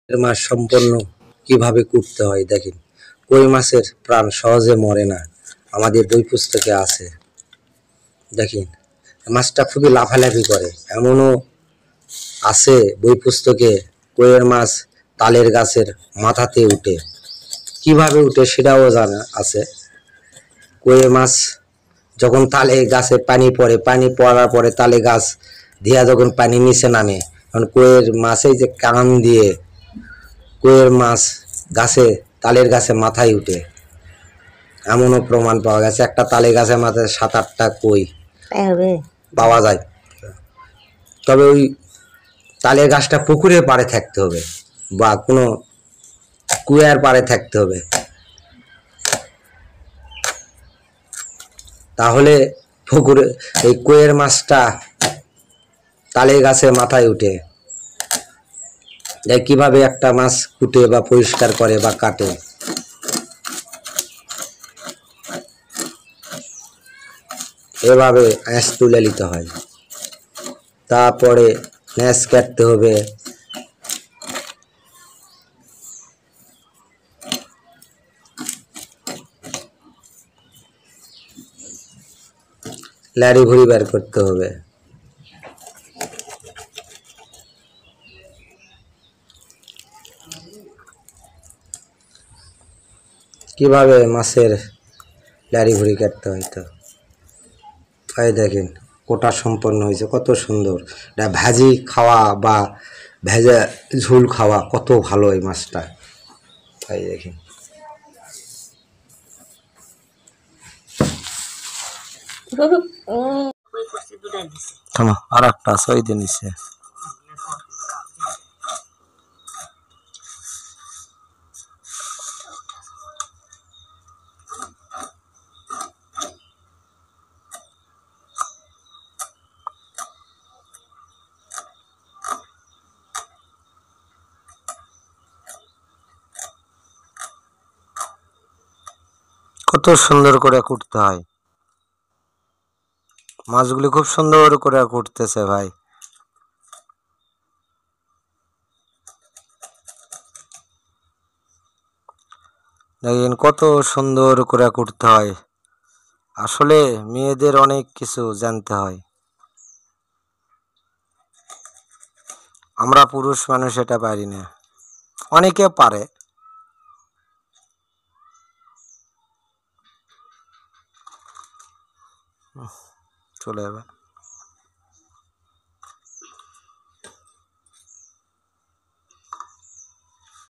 মাছ সম্পন্ন কিভাবে করতে হয় দেখেন। কই মাছের প্রাণ সহজে মরে না, আমাদের বই পুস্তকে আছে। দেখেন মাছটা খুবই লাফালাফি করে, এমনও আছে বই পুস্তকে কইয়ের মাছ তালের গাছের মাথাতে উঠে। কিভাবে উঠে সেটাও জানা আছে। কইয়ের মাছ যখন তালে গাছে পানি পড়ে, পানি পড়ার পরে তালে গাছ দিয়া যখন পানি নিচে নামে, তখন কইয়ের মাছেই যে কান দিয়ে কইয়ের মাছ গাছে তালের গাছে মাথায় উঠে। এমনও প্রমাণ পাওয়া গেছে, একটা তালে গাছের মাথায় 7-8টা কই পাওয়া যায়। তবে ওই তালের গাছটা পুকুরের পাড়ে থাকতে হবে বা কোনো কুয়ার পাড়ে থাকতে হবে, তাহলে পুকুরে এই কইয়ের মাছটা তালে গাছে মাথায় উঠে। কিভাবে একটা মাছ কুটে বা পরিষ্কার করে বা কাটে, এভাবে আঁশ তুলে নিতে হয়। তারপরে ন্যাস কাটতে হবে, লাড়ি ভুড়ি বের করতে হবে। কিভাবে মাছের লাড়ি ভুড়ি কাটতে হয় তো এই দেখেন কোটা সম্পন্ন হয়েছে, কত সুন্দর। এটা ভাজি খাওয়া বা ভেজা ঝোল খাওয়া কত ভালো এই মাছটা। এই দেখেন আর একটা আছে ওই দিন নিচে। কত সুন্দর করে কুটতে হয়, মাছগুলি খুব সুন্দর করে কুটতেছে ভাই। দেখেন কত সুন্দর করে কুটতে হয়। আসলে মেয়েদের অনেক কিছু জানতে হয়, আমরা পুরুষ মানুষ এটা পারি না, অনেকে পারে। চলে যাবে।